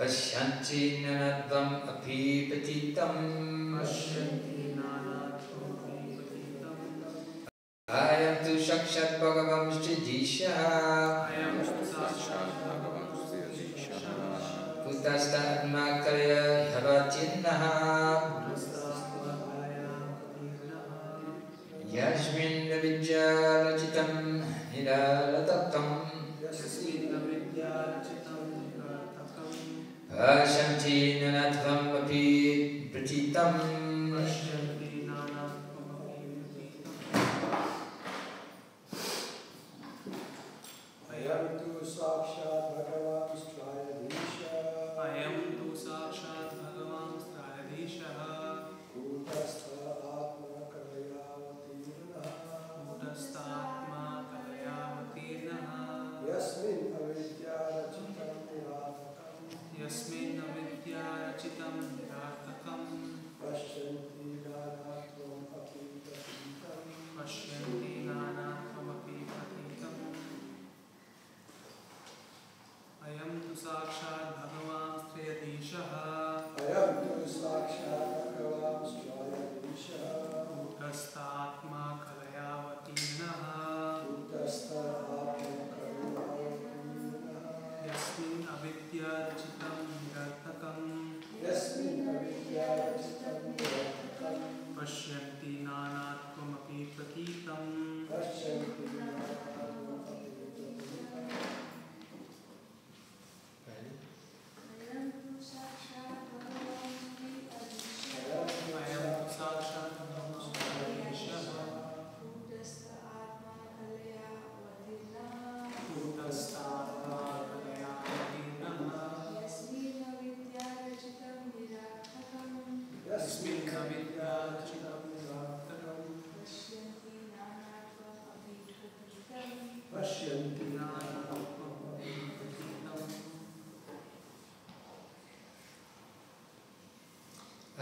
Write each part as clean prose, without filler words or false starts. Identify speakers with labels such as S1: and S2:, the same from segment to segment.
S1: Pashyanti nanadvam api patitam. Ayam tu sakshat bhagavam sridisha. Kutasta atmakarya yavatinnaha. Yasmin navidya rachitam niralatakam. Pashyanti nanadvam api pratitam.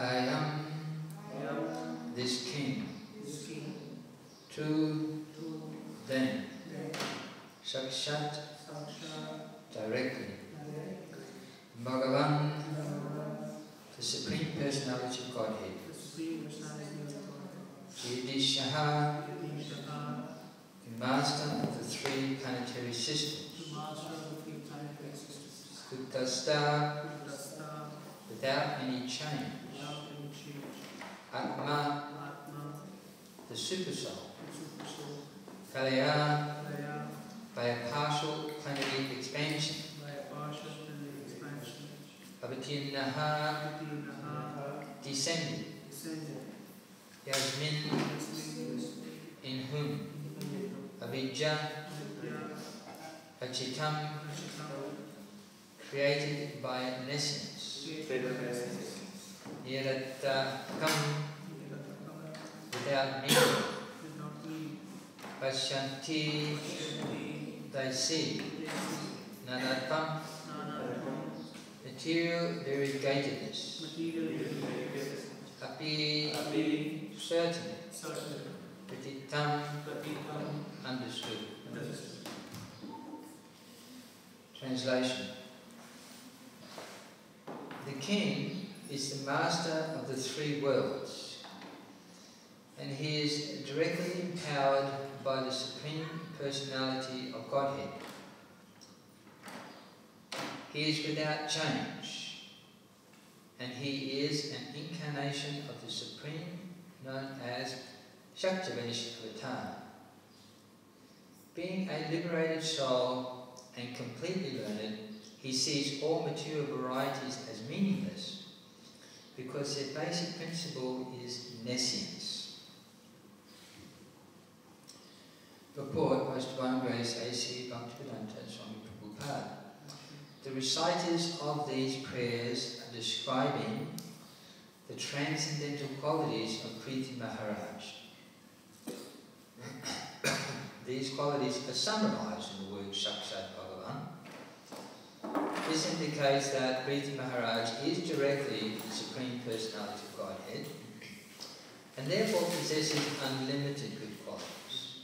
S1: I am this king to them, Sakshat, directly. Bhagavan, the Supreme Personality of Godhead. Yudhishaha, the Master of the three planetary systems. Kutastha, without any change. Atma, the super soul. Kalaya, by a partial planetary expansion. Avatirnaha, descended. Yasmin, in whom. Avidya, Achitam, created by an essence. Niratakam, without meaning. Pashyanti, they see. Nanatam, material variegatedness. Api, certainly. Pratitam, understood. Translation. The king is the master of the three worlds, and he is directly empowered by the Supreme Personality of Godhead. He is without change, and he is an incarnation of the Supreme, known as Shaktivanishikavatara. Being a liberated soul and completely learned, he sees all material varieties as meaningless because their basic principle is nescience. Purport, Most Divine Grace A.C. Bhaktivedanta Swami Prabhupada. The reciters of these prayers are describing the transcendental qualities of Priti Maharaj. These qualities are summarized in the word Sakshat Bhagavan. This indicates that Priti Maharaj is directly the Supreme Personality of Godhead and therefore possesses unlimited good qualities.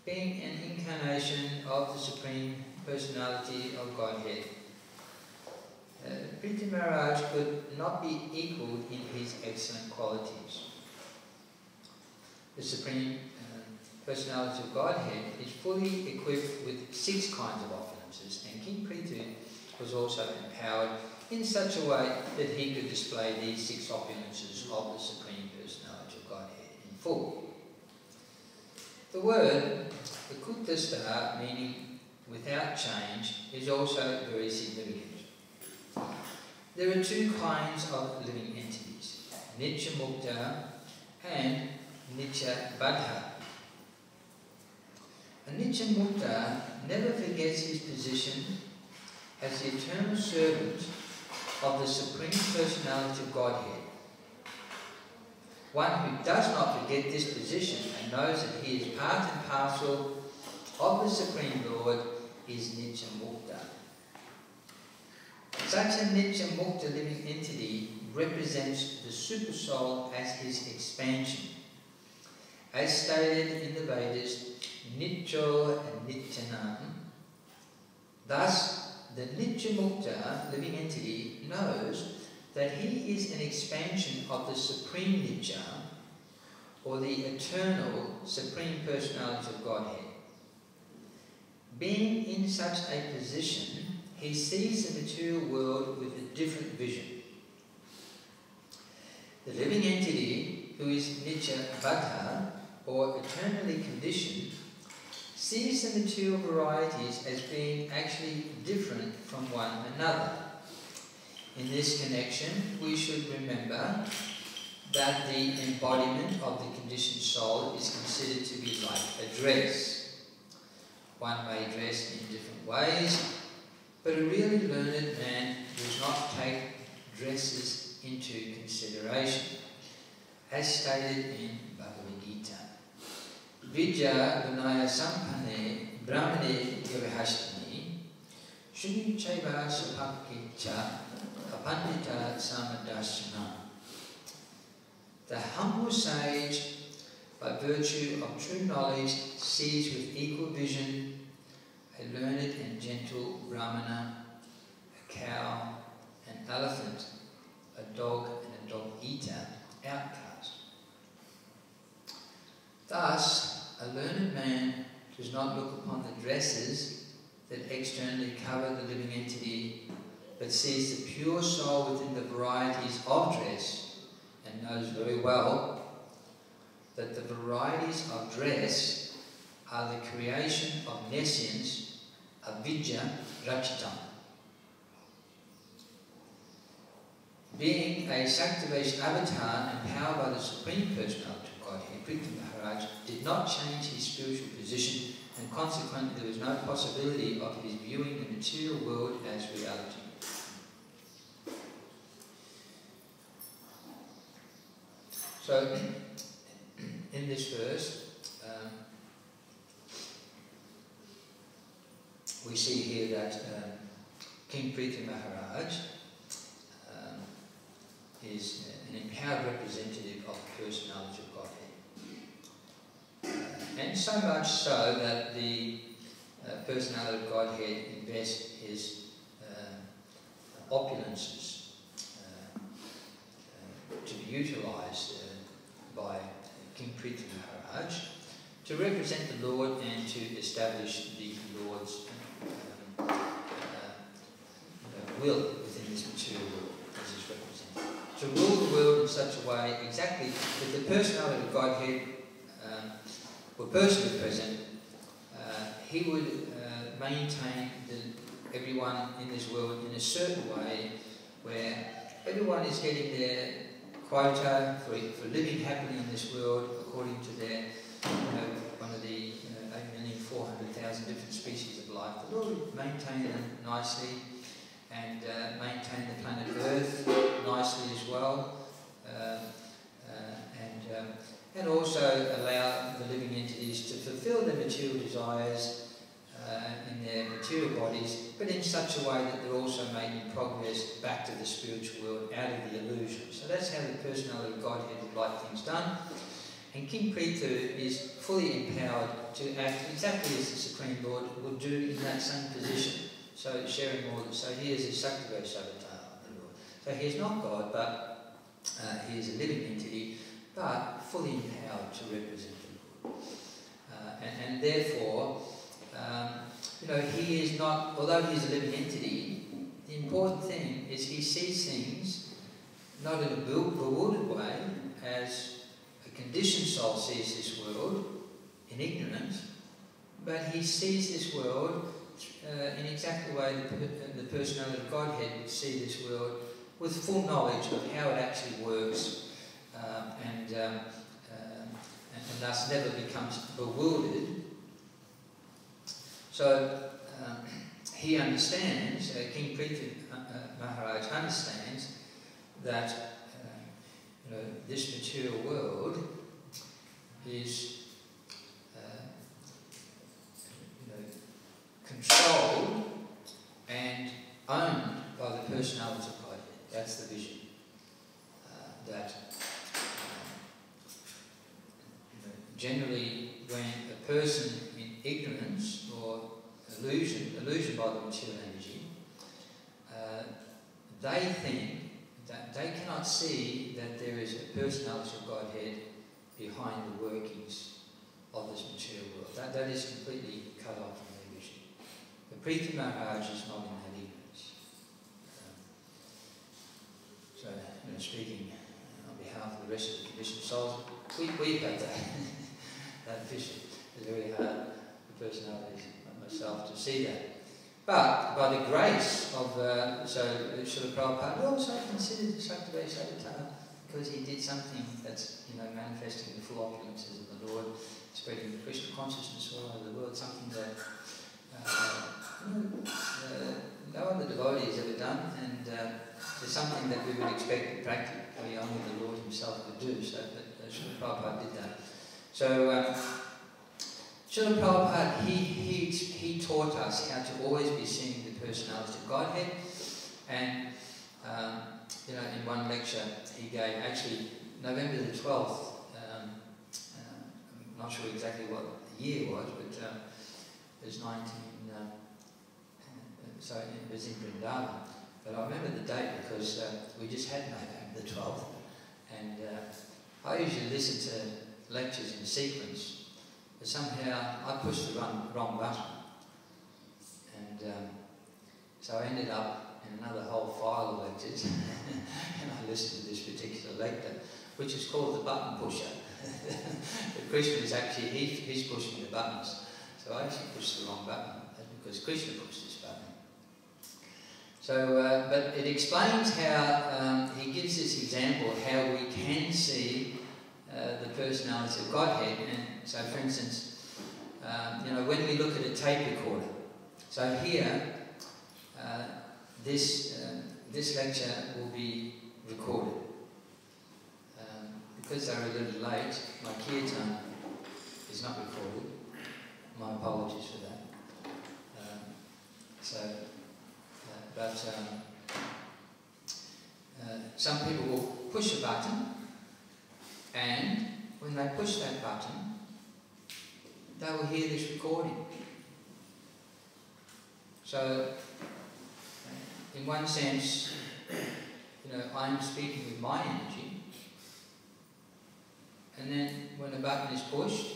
S1: Being an incarnation of the Supreme Personality of Godhead, Priti Maharaj could not be equalled in his excellent qualities. The Supreme Personality of Godhead is fully equipped with 6 kinds of opulences, and King Prithu was also empowered in such a way that he could display these 6 opulences of the Supreme Personality of Godhead in full. The word Vikutasta, meaning without change, is also very significant. There are 2 kinds of living entities, Nitya Mukta and Nitya Baddha. A Nitya Mukta never forgets his position as the eternal servant of the Supreme Personality of Godhead. One who does not forget this position and knows that he is part and parcel of the Supreme Lord is Nitya Mukta. Such a Nitya Mukta living entity represents the Super Soul as his expansion. As stated in the Vedas, Nityo and Nityanam. Thus, the Nitya Mukta living entity knows that he is an expansion of the Supreme Nitya, or the eternal Supreme Personality of Godhead. Being in such a position, he sees the material world with a different vision. The living entity, who is Nitya Baddha, or eternally conditioned, sees the material varieties as being actually different from one another. In this connection, we should remember that the embodiment of the conditioned soul is considered to be like a dress. One may dress in different ways, but a really learned man does not take dresses into consideration, as stated in Bhagavad Gita. Vidya Vinaya Sampane Brahmane Yavahastani Shuni Chaiva Sapakicha Apandita Samadasana. The humble sage, by virtue of true knowledge, sees with equal vision a learned and gentle brahmana, a cow, an elephant, a dog and a dog-eater, outcast. Thus, a learned man does not look upon the dresses that externally cover the living entity, but sees the pure soul within the varieties of dress, and knows very well that the varieties of dress are the creation of nescience, avidya rachitam. Being a Saktavesh avatar empowered by the Supreme Personality of Godhead, Priti Maharaj did not change his spiritual position, and consequently there was no possibility of his viewing the material world as reality. So, in this verse, we see here that King Priti Maharaj is an empowered representative of the personality of Godhead. And so much so that the personality of Godhead invests his opulences to be utilised by King Priti Maharaj to represent the Lord and to establish the Lord's will within this material world as is represented. To rule the world in such a way exactly that the personality of Godhead were personally present, he would maintain everyone in this world in a certain way where everyone is getting their quota for living happily in this world according to their, one of the 8,400,000 different species of life. The Lord would maintain them nicely and maintain the planet Earth nicely as well, and also allow the living entities to fulfill their material desires in their material bodies, but in such a way that they're also making progress back to the spiritual world, out of the illusion. So that's how the personality of Godhead would like things done. And King Prithu is fully empowered to act exactly as the Supreme Lord would do in that same position. So sharing more. So he is a Saktavesh avatar. So he is not God, but he is a living entity, but fully empowered to represent the Lord. And therefore, he is not, although he is a living entity, the important thing is he sees things not in a bewildered way, as a conditioned soul sees this world in ignorance, but he sees this world in exactly the way the personality of Godhead would see this world, with full knowledge of how it actually works, and thus never becomes bewildered. So he understands, King Prithvi Maharaj understands that this material world is controlled and owned by the personality of Godhead. That's the vision. That generally, when a person in ignorance or illusion by the material energy, they think that they cannot see that there is a personality of Godhead behind the workings of this material world. That is completely cut off from their vision. But Prithvi Maharaj is not in that ignorance. So, speaking on behalf of the rest of the conditioned souls, we have that vision. It's very hard for personalities like myself to see that. But by the grace of Srila Prabhupada also considered Shakti Sadhana, because he did something that's manifesting the full opulences of the Lord, spreading the Krishna consciousness all over the world, something that no other devotee has ever done, and it's something that we would expect practically only the Lord himself could do. So Srila Prabhupada did that. So Srila Prabhupada, he taught us how to always be seeing the personality of Godhead, and in one lecture he gave, actually November the 12th, I'm not sure exactly what the year was, but it was so it was in Vrindavan, but I remember the date because we just had November the 12th, and I usually listen to lectures in sequence. But somehow I pushed the wrong button, and so I ended up in another whole file of lectures, and I listened to this particular lecture, which is called the button pusher. But Krishna is actually, he's pushing the buttons, so I actually pushed the wrong button. That's because Krishna pushed this button. So, but it explains how, he gives this example how we can see the personality of Godhead. And so, for instance, when we look at a tape recorder, so here, this lecture will be recorded. Because they're a little late, my kirtan is not recorded. My apologies for that. But some people will push a button, and when they push that button, they will hear this recording. So, in one sense, I'm speaking with my energy, and then when a button is pushed,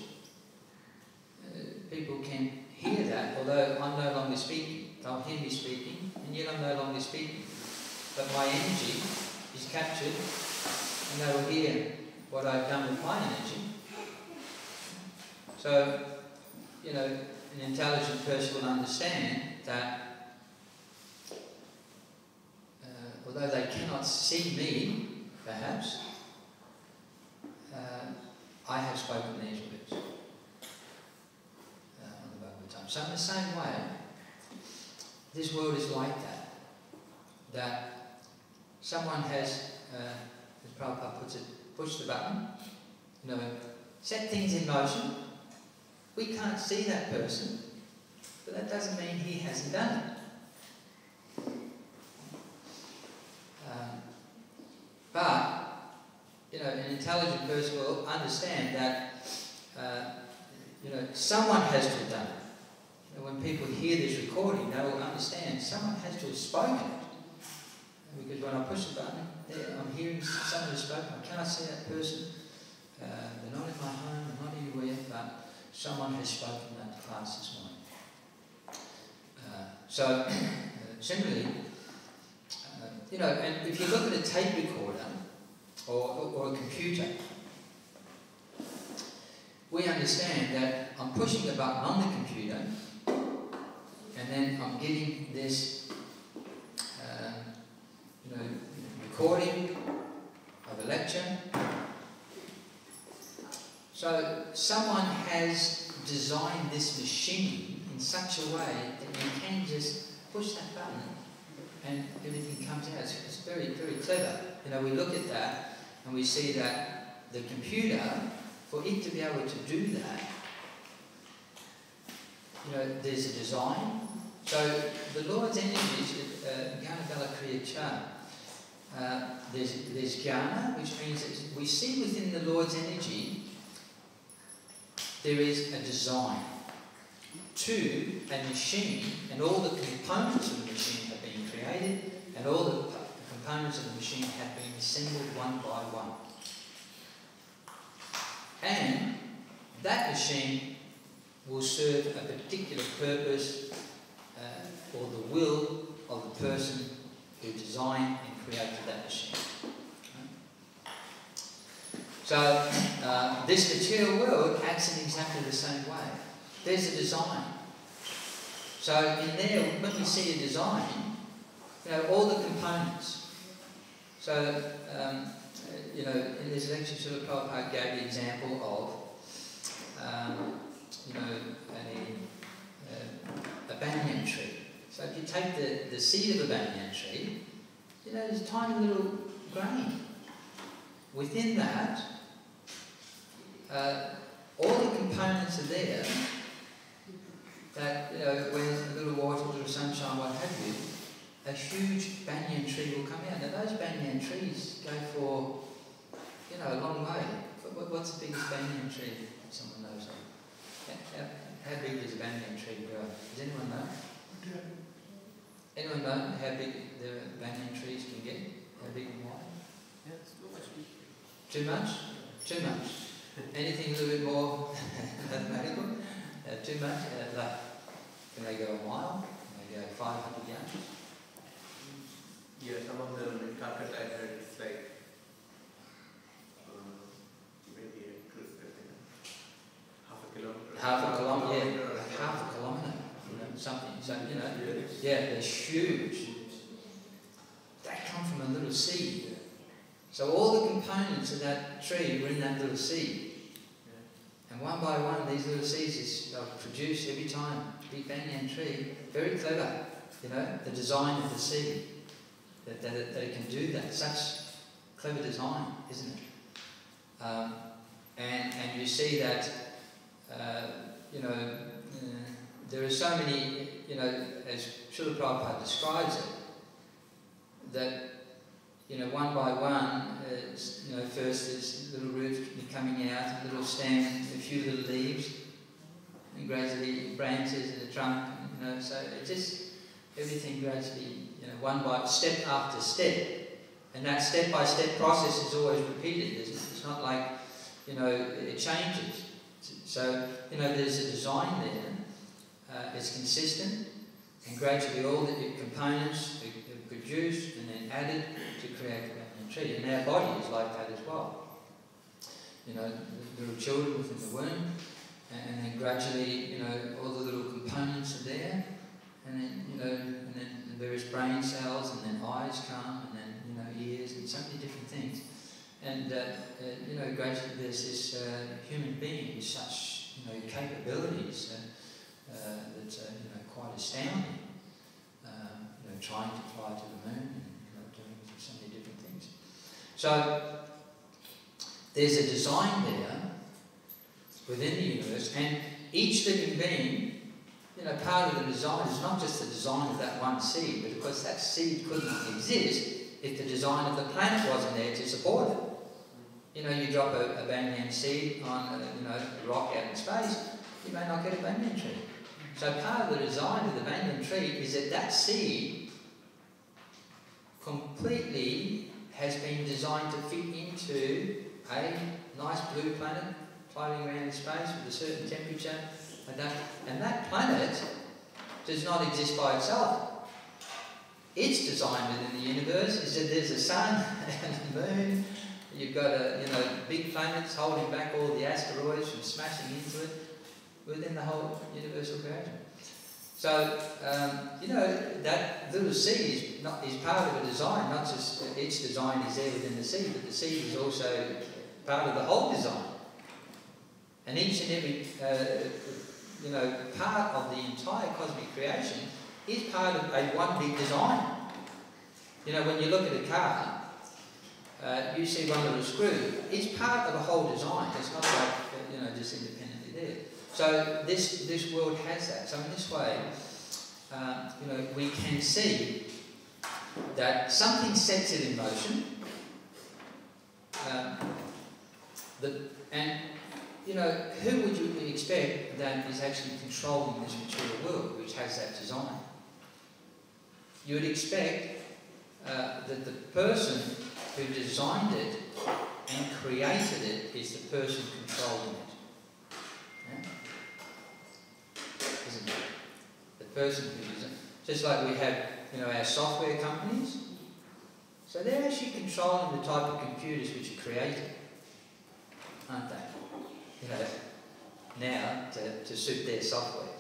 S1: people can hear that, although I'm no longer speaking. They'll hear me speaking, and yet I'm no longer speaking. But my energy is captured, and they will hear what I've done with my energy. So, an intelligent person will understand that although they cannot see me, perhaps, I have spoken these words on the Bhagavatam. So in the same way, this world is like that. That someone has, as Prabhupada puts it, pushed the button, set things in motion. We can't see that person, but that doesn't mean he hasn't done it. But an intelligent person will understand that someone has to have done it. When people hear this recording, they will understand someone has to have spoken it. because when I push the button, there I'm hearing someone who's spoken. I cannot see that person. They're not in my home, they're not anywhere, but someone has spoken in that class this morning. Similarly, and if you look at a tape recorder or a computer, we understand that I'm pushing the button on the computer, and then I'm getting this, recording of a lecture. So someone has designed this machine in such a way that you can just push that button and everything comes out. It's very, very clever. We look at that and we see that the computer, for it to be able to do that, there's a design. So the Lord's energies, Ganagala Kriya, there's jnana, which means that we see within the Lord's energy there is a design to a machine, and all the components of the machine have been created, and all the components of the machine have been assembled one by one. And that machine will serve a particular purpose or the will of the person who designed and created that machine. So this material world acts in exactly the same way. There's a design. So in there, when we see a design, all the components. So in this lecture, Srila Prabhupada gave the example of a banyan tree. So if you take the seed of a banyan tree, there's a tiny little grain. Within that, all the components are there that, when a little water, a little sunshine, what have you, a huge banyan tree will come out. Now those banyan trees go for, a long way. What's the biggest banyan tree someone knows of? How big does a banyan tree grow? Does anyone know? Anyone know how big the banyan trees can get? How big and wide?
S2: Yeah, it's too much.
S1: Too much? Too much. Anything a little bit more mathematical? Too much? Can they go a mile? Can they go 500 yards?
S2: Yeah, some of them in Calcutta I heard it's like maybe half a kilometer.
S1: Half a kilometre, yeah. Like half a kilometre, something. So, they're huge. They come from a little seed. So all the components of that tree were in that little seed. And one by one, these little seeds are produced every time. Big banyan tree, very clever, the design of the seed. That it can do that. Such clever design, isn't it? And you see that, there are so many, as Srila Prabhupada describes it, that, one by one, first there's little roots coming out, a little stem, a few little leaves, and gradually branches and a trunk, so it just, everything gradually, one by step after step, and that step-by-step process is always repeated. It's not like, it changes. So, there's a design there. It's consistent, and gradually all the components are produced and then added to create a banyan tree. And our body is like that as well. Little children within the womb, and then gradually, all the little components are there, and then, and then the various brain cells, and then eyes come, and then, ears, and so many different things. And, gradually there's this human being with such, capabilities that's, quite astounding. Trying to fly to the moon, and doing so many different things. So there's a design there within the universe, and each living being, part of the design is not just the design of that one seed, but of course that seed couldn't exist if the design of the planet wasn't there to support it. You drop a banyan seed on a rock out in space, you may not get a banyan tree. So part of the design of the banyan tree is that that seed completely has been designed to fit into a nice blue planet floating around in space with a certain temperature, and that planet does not exist by itself. Its design within the universe is that there's a sun and a moon. You've got big planets holding back all the asteroids from smashing into it within the whole universal creation. So that little seed is part of a design. Not just its design is there within the seed, but the seed is also part of the whole design. And each and every part of the entire cosmic creation is part of a one big design. When you look at a car, you see one little screw. It's part of a whole design. It's not like just independently there. So this world has that. So in this way, we can see that something sets it in motion. Who would you expect that is actually controlling this material world, which has that design? You would expect that the person who designed it and created it is the person controlling it. Yeah? Isn't it? The person who designed it. Just like we have, our software companies. So they're actually controlling the type of computers which are created, aren't they? Now to suit their software.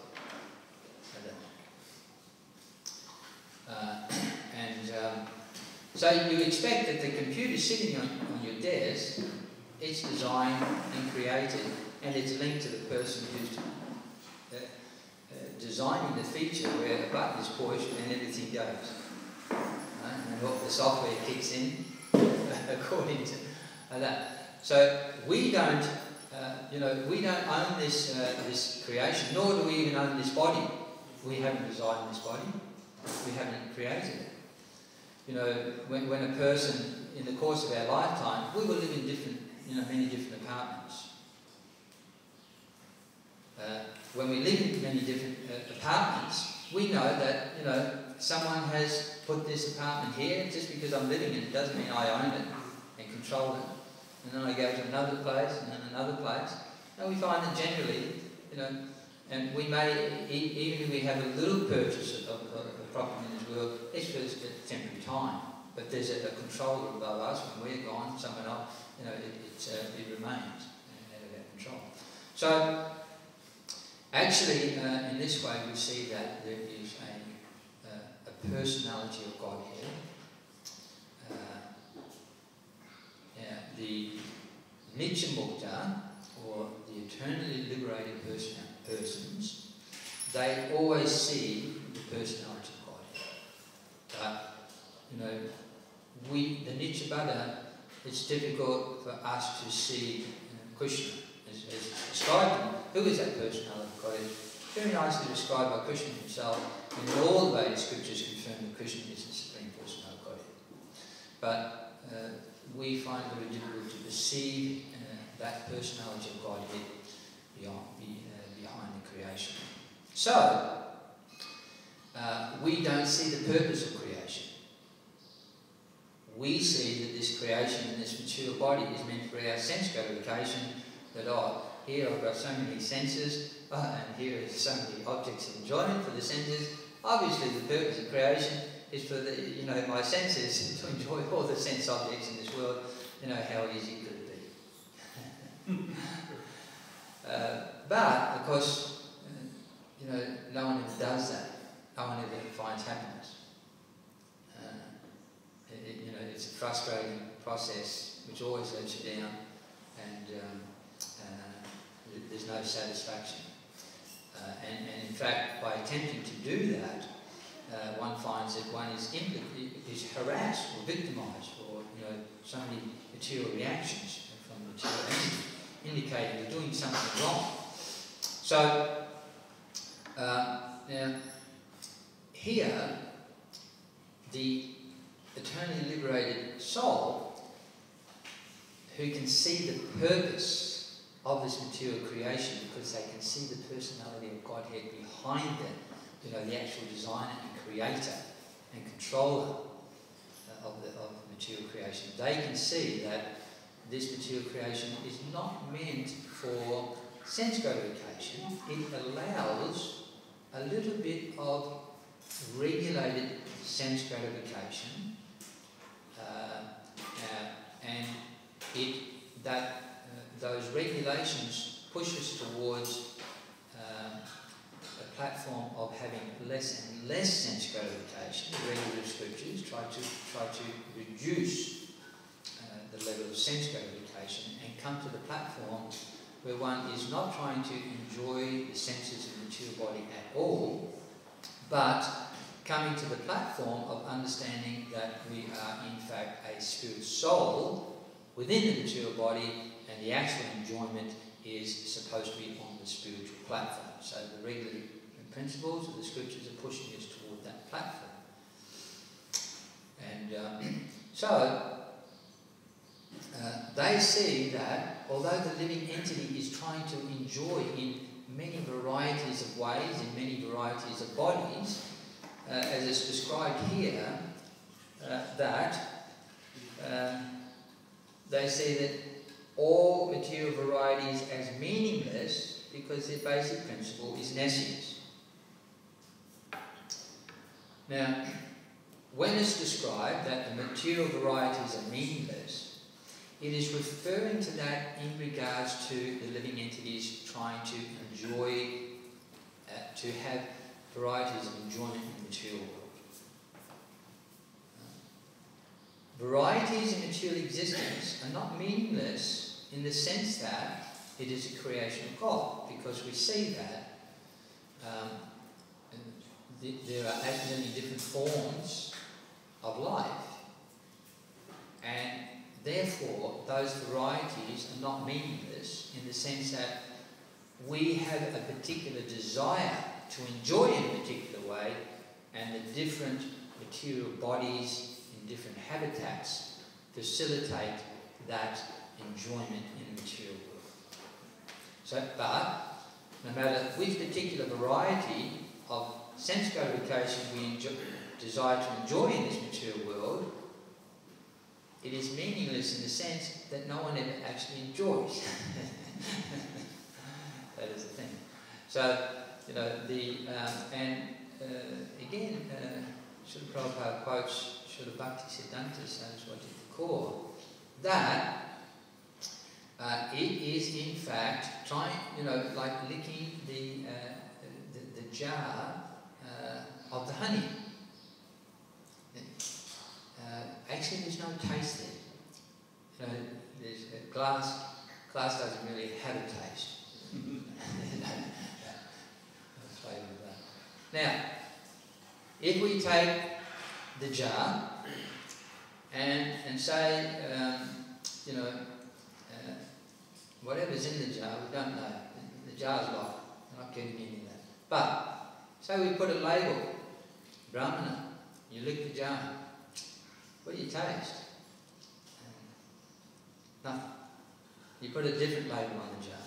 S1: So you expect that the computer sitting on your desk, it's designed and created, and it's linked to the person who's designing the feature where a button is pushed and everything goes. And what the software kicks in according to that. So we don't own this creation, nor do we even own this body. We haven't designed this body. We haven't created it. When a person, in the course of our lifetime, we will live in many different apartments. When we live in many different apartments, we know that, someone has put this apartment here. Just because I'm living in it doesn't mean I own it and control it. And then I go to another place and then another place. And we find that generally, and we may, even if we have a little purchase of property in this world, it's for a temporary time. But there's a controller above us. When we're gone, someone else, it remains out of our control. So, actually, in this way, we see that there is a personality of Godhead. The Nityamukta, or the eternally liberated persons, they always see the personality of Godhead. But, the Nityabhada, it's difficult for us to see Krishna as described. Who is that personality of Godhead? Very nicely described by Krishna himself. In all the Vedic scriptures confirm that Krishna is the Supreme Personality of Godhead. But we find it very difficult to perceive that personality of Godhead behind the creation. So, we don't see the purpose of creation. We see that this creation and this material body is meant for our sense gratification, that, here I've got so many senses, and here are so many objects of enjoyment for the senses. Obviously the purpose of creation is for my senses to enjoy all the sense objects in this world. How easy could it be? But, of course, no one ever does that. No one ever finds happiness. It's a frustrating process which always lets you down, and there's no satisfaction. And in fact, by attempting to do that, one finds that one is harassed or victimised, or so many material reactions from material energy, indicating you're doing something wrong. So now here, the eternally liberated soul, who can see the purpose of this material creation because they can see the personality of Godhead behind it, the actual designer and creator and controller of material creation. They can see that this material creation is not meant for sense gratification. It allows a little bit of regulated sense gratification, and those regulations push us towards a platform of having less and less sense gratification. The regular scriptures try to reduce the level of sense gratification and come to the platform where one is not trying to enjoy the senses of the material body at all, but coming to the platform of understanding that we are in fact a spirit soul within the material body, and the actual enjoyment is supposed to be on the spiritual platform. So the regular principles of the scriptures are pushing us toward that platform. And they see that although the living entity is trying to enjoy in many varieties of ways, in many varieties of bodies, as is described here, they see that all material varieties as meaningless because their basic principle is nescience. Now, when it's described that the material varieties are meaningless, it is referring to that in regards to the living entities trying to enjoy, to have varieties of enjoyment in the material world. Varieties in material existence are not meaningless in the sense that it is a creation of God, because we see that there are 8 million different forms of life, and therefore those varieties are not meaningless in the sense that we have a particular desire to enjoy in a particular way, and the different material bodies in different habitats facilitate that enjoyment in the material world. So, but no matter which particular variety of sense gratification we desire to enjoy in this material world, it is meaningless in the sense that no one ever actually enjoys. That is the thing. So, again, Srila Prabhupada quotes Srila Bhaktivedanta Saraswati Thakur, that it is in fact trying, like licking the jar of the honey. Actually, there's no taste there. There's a glass doesn't really have a taste. Now, if we take the jar and say, whatever's in the jar, we don't know. The jar's locked. We're not getting any of that. But say we put a label, Brahmana. You lick the jar. What do you taste? Nothing. You put a different label on the jar.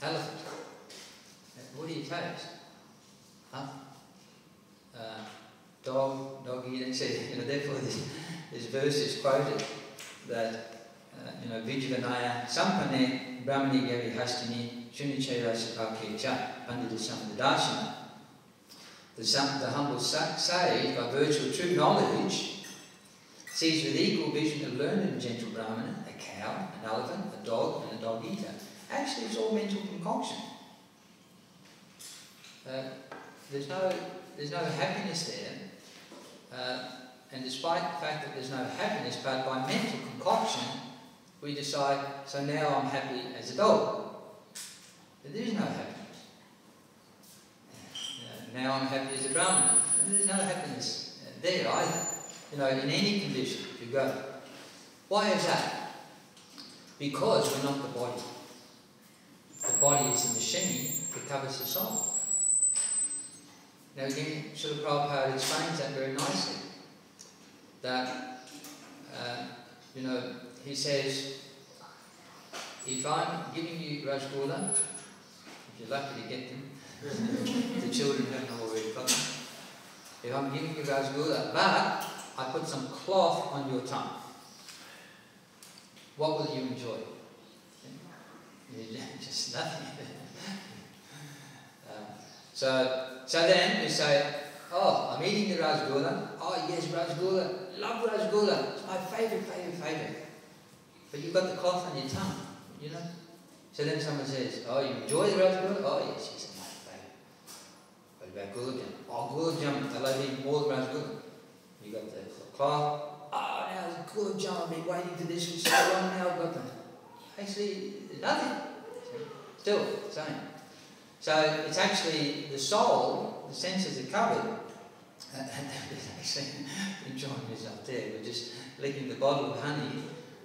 S1: Elephant. What do you taste? Nothing. Dog eating. Therefore this verse is quoted that Vijavanaya Sampane Brahmani Gavi Hastini Shunichera Sapake Cha Pandita Samdadashana. The humble sage, by virtue of true knowledge, sees with equal vision a learned and gentle Brahmana, a cow, an elephant, a dog, and a dog eater. Actually, it's all mental concoction. There's no happiness there, and despite the fact that there's no happiness, but by mental concoction, we decide, so now I'm happy as a dog. But there is no happiness. Now I'm happy as a Brahmana. There's no happiness there either. In any condition you go. Why is that? Because we're not the body. The body is the machine that covers the soul. Now again, Srila Prabhupada explains that very nicely. That, he says, if I'm giving you rasgulla, if you're lucky to get them, the children haven't already got them. If I'm giving you rasgulla, but I put some cloth on your tongue. What will you enjoy? Just nothing. So then we say, oh, I'm eating the rasgulla. Oh yes, rasgulla. Love rasgulla. It's my favourite. But you've got the cloth on your tongue, you know. So then someone says, oh, you enjoy the rasgulla? Oh yes, it's my favourite. What about gulab jamun? Oh, gulab jamun. I love eating more rasgulla. You got the cloth. Oh, now it's gulab jamun. I've been waiting for this for so long now. I've got them. Actually, nothing. Still, same. So it's actually the soul, the senses are covered, and actually enjoying yourself there. We're just licking the bottle of honey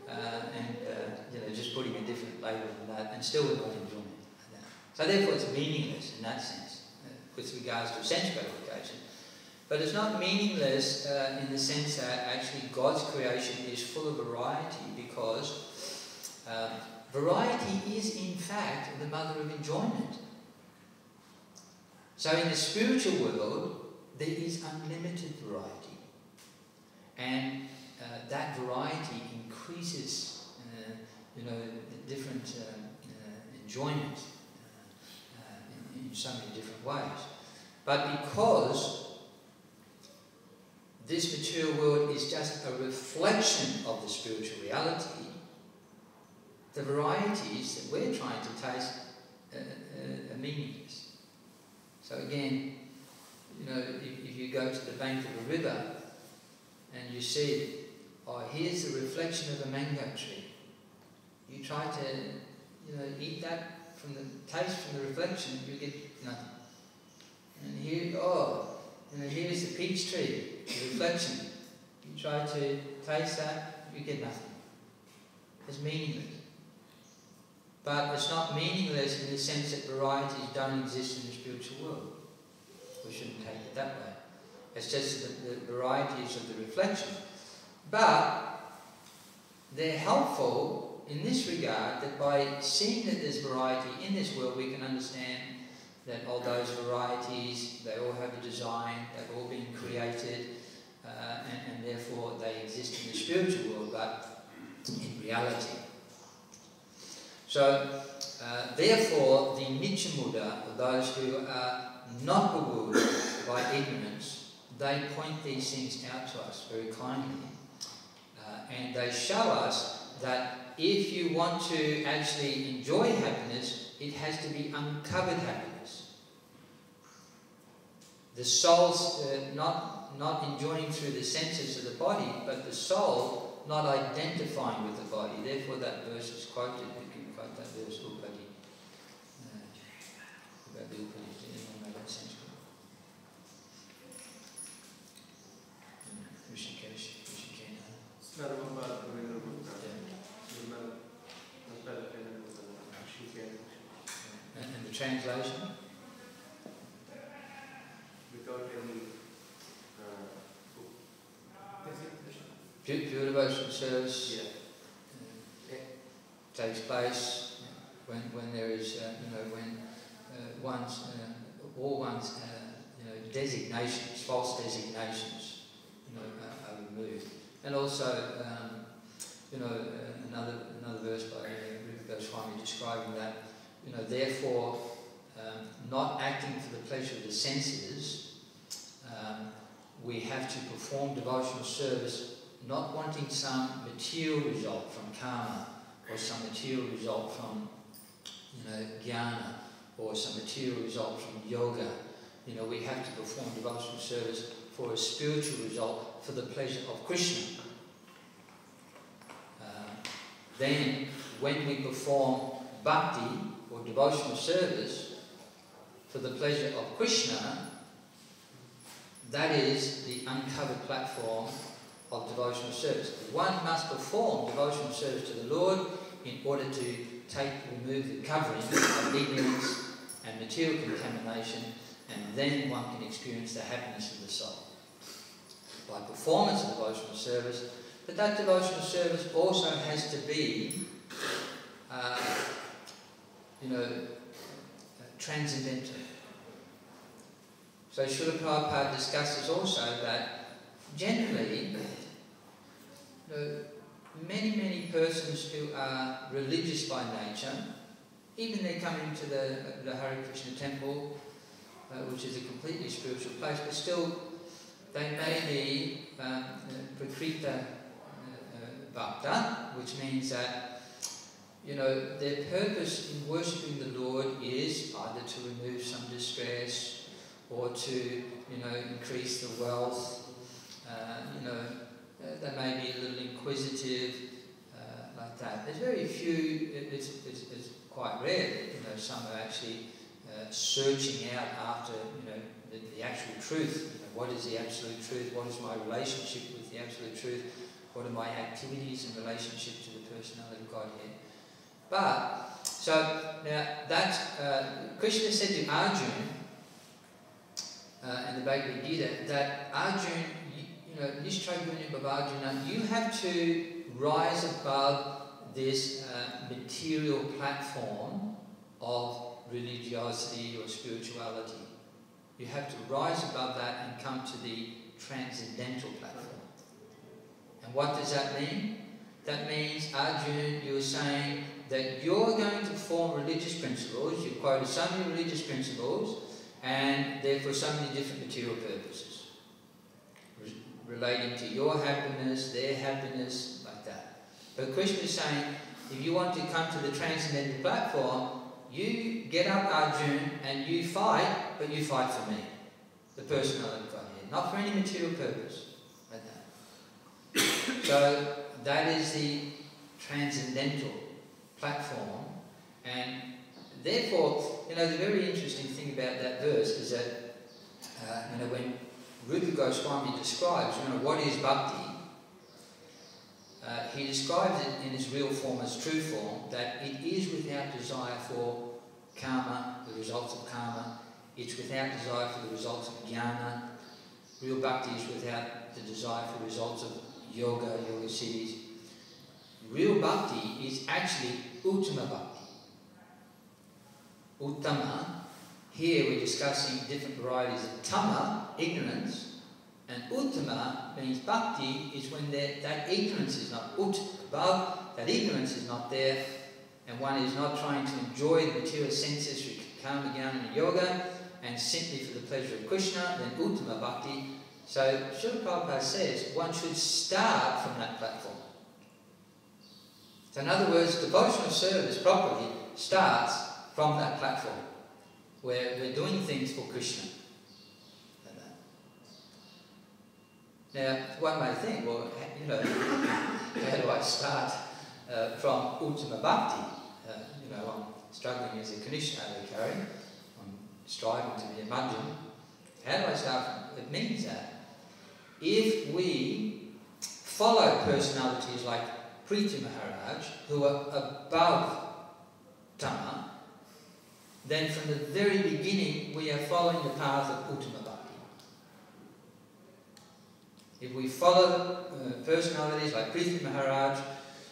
S1: and just putting a different label on that, and still we're not enjoying it. So therefore it's meaningless in that sense, with regards to sense gratification. But it's not meaningless in the sense that actually God's creation is full of variety, because variety is in fact the mother of enjoyment. So in the spiritual world, there is unlimited variety. And that variety increases, different enjoyment in so many different ways. But because this material world is just a reflection of the spiritual reality, the varieties that we're trying to taste are meaningless. So again, if you go to the bank of a river and you see, oh, here's the reflection of a mango tree. You try to, eat that from the taste from the reflection, you get nothing. And here, here's the peach tree, the reflection. You try to taste that, you get nothing. It's meaningless. But it's not meaningless in the sense that varieties don't exist in the spiritual world. We shouldn't take it that way. It's just the varieties of the reflection. But they're helpful in this regard, that by seeing that there's variety in this world, we can understand that all those varieties, they all have a design, they've all been created, and therefore they exist in the spiritual world, but in reality. So, therefore, the Nichamuda, or those who are not bewildered by ignorance, they point these things out to us very kindly. And they show us that if you want to actually enjoy happiness, it has to be uncovered happiness. The soul's not enjoying through the senses of the body, but the soul not identifying with the body. Therefore, that verse is quoted. That verse, Upadi. And the translation?
S2: Without any
S1: pure devotional service takes place when there is, when one's designations, false designations, are removed. And also, another verse by Swami describing that, therefore, not acting for the pleasure of the senses, we have to perform devotional service, not wanting some material result from karma, or some material result from, jnana, or some material result from yoga. We have to perform devotional service for a spiritual result, for the pleasure of Krishna. Then, when we perform bhakti, or devotional service, for the pleasure of Krishna, that is the uncovered platform of devotional service. One must perform devotional service to the Lord in order to remove the covering of ignorance and material contamination, and then one can experience the happiness of the soul by performance of devotional service. But that devotional service also has to be, transcendental. So Srila Prabhupada discusses also that generally, many persons who are religious by nature, even they're coming to the Hare Krishna temple, which is a completely spiritual place, but still they may be prakrita bhakta, which means that their purpose in worshipping the Lord is either to remove some distress or to increase the wealth. They may be a little inquisitive, like that. There's very few. It's quite rare that some are actually searching out after the actual truth. What is the absolute truth? What is my relationship with the absolute truth? What are my activities in relationship to the personality of Godhead? But so now that Krishna said to Arjuna in the Bhagavad Gita that Arjuna, Nishtraguni Bhavajuna, you have to rise above this material platform of religiosity or spirituality. You have to rise above that and come to the transcendental platform. And what does that mean? That means, Arjuna, you're saying that you're going to form religious principles. You quoted so many religious principles, and therefore so many different material purposes, relating to your happiness, their happiness, like that. But Krishna is saying, if you want to come to the transcendental platform, you get up, Arjuna, and you fight, but you fight for me, the personality of Godhead, not for any material purpose, like that. So that is the transcendental platform, and therefore, the very interesting thing about that verse is that, when Rupa Goswami describes, what is bhakti, he describes it in its real form, as true form, that it is without desire for karma, the results of karma. It's without desire for the results of jnana. Real bhakti is without the desire for results of yoga siddhis. Real bhakti is actually uttama bhakti. Uttama, here we're discussing different varieties of tama, ignorance, and uttama means bhakti is when that ignorance is not above, that ignorance is not there, and one is not trying to enjoy the material senses through karma, jnana and yoga, and simply for the pleasure of Krishna, then uttama bhakti. So Srila Prabhupada says one should start from that platform. So in other words, devotional service properly starts from that platform, where we're doing things for Krishna. Now, one may think, well, how do I start from Uttama Bhakti? I'm struggling as a Kanishna-Acharya, I'm striving to be a Madhyam. How do I start from? It means that if we follow personalities like Priti Maharaj, who are above Tama, then from the very beginning we are following the path of Uttama Bhakti. If we follow personalities like Priti Maharaj,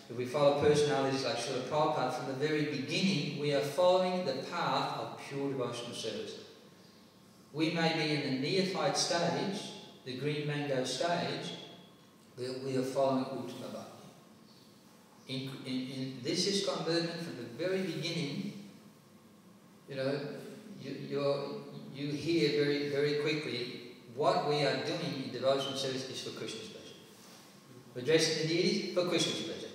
S1: if we follow personalities like Srila Prabhupada, from the very beginning we are following the path of pure devotional service. We may be in the neophyte stage, the green mango stage, but we are following Uttama Bhakti. In this ISKCON movement, from the very beginning, you hear very, very quickly what we are doing in devotional service is for Krishna's pleasure. We're addressing the deities for Krishna's pleasure.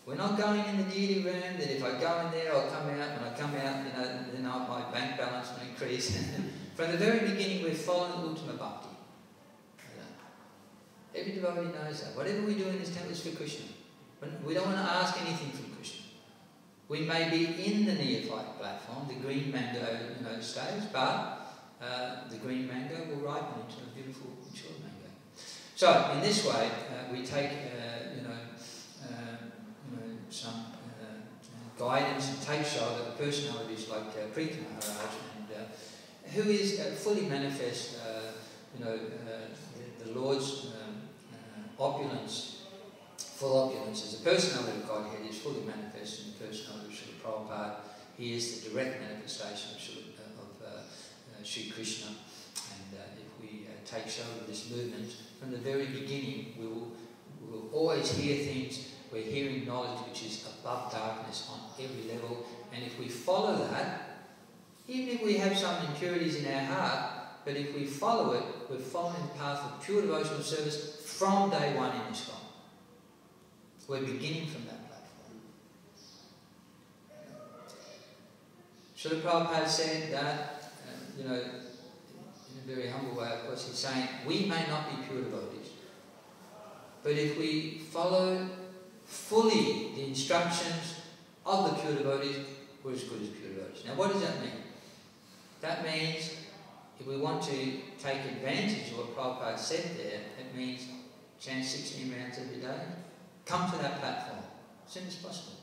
S1: We're not going in the deity room that if I go in there, I'll come out. When I come out, then my bank balance will increase. From the very beginning, we're following Uttama Bhakti. Every devotee knows that. Whatever we do in this temple is for Krishna. We don't want to ask anything from Krishna. We may be in the neophyte platform, the green mango stage, but the green mango will ripen into a beautiful mature mango. So in this way, we take some guidance and take shoulder of personalities like Priti Maharaj, and who is fully manifest, the Lord's opulence, full opulence. As the personality of Godhead is fully manifest in the personality of Srila Prabhupada. He is the direct manifestation of Sri Krishna. And if we takes over this movement, from the very beginning we will always hear things. We're hearing knowledge which is above darkness on every level, and if we follow that, even if we have some impurities in our heart, but if we follow it, we're following the path of pure devotional service from day one in ISKCON. We're beginning from that platform. Srila Prabhupada said that, in a very humble way, of course, he's saying, we may not be pure devotees, but if we follow fully the instructions of the pure devotees, we're as good as pure devotees. Now, what does that mean? That means if we want to take advantage of what Prabhupada said there, it means chant 16 rounds every day. Come to that platform as soon as possible.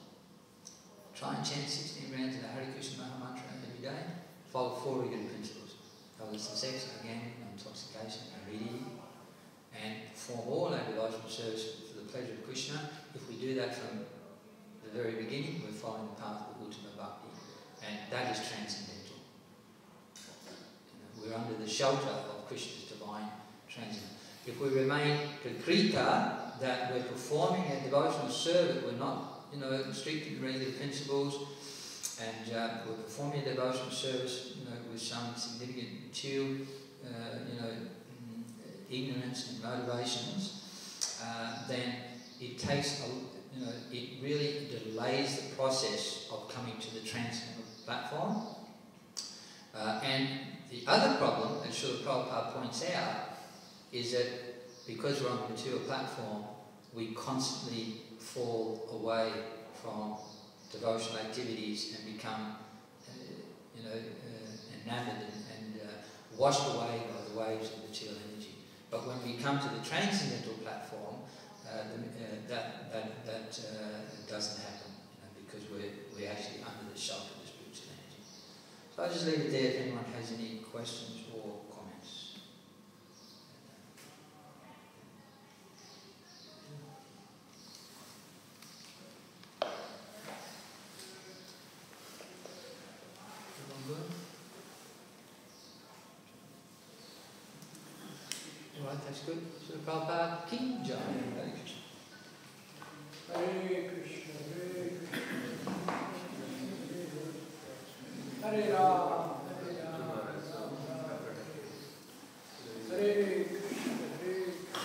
S1: Try and chant 16 rounds of the Hare Krishna Maha Mantra every day. Follow 4 regular principles. Illicit sex, again, intoxication, aridity, and perform all our devotional service for the pleasure of Krishna. If we do that from the very beginning, we're following the path of ultimate bhakti, and that is transcendental. We're under the shelter of Krishna's divine transcendental. If we remain Kritika, that we're performing our devotional service, we're not, strict to the regular principles, and we're performing a devotional service, with some significant material, ignorance and motivations, then it takes, it really delays the process of coming to the transcendental platform. And the other problem, as Srila Prabhupada points out, is that because we're on the material platform, we constantly fall away from devotional activities and become, enamored and washed away by the waves of material energy. But when we come to the transcendental platform, that doesn't happen, because we're actually under the shelter of the spiritual energy. So I'll just leave it there if anyone has any questions or comments. Everyone good? All right, that's good. Srila Prabhupada Ki Jai. Hare Krishna.
S3: Hare Krishna, Hare Krishna, Hare Rama.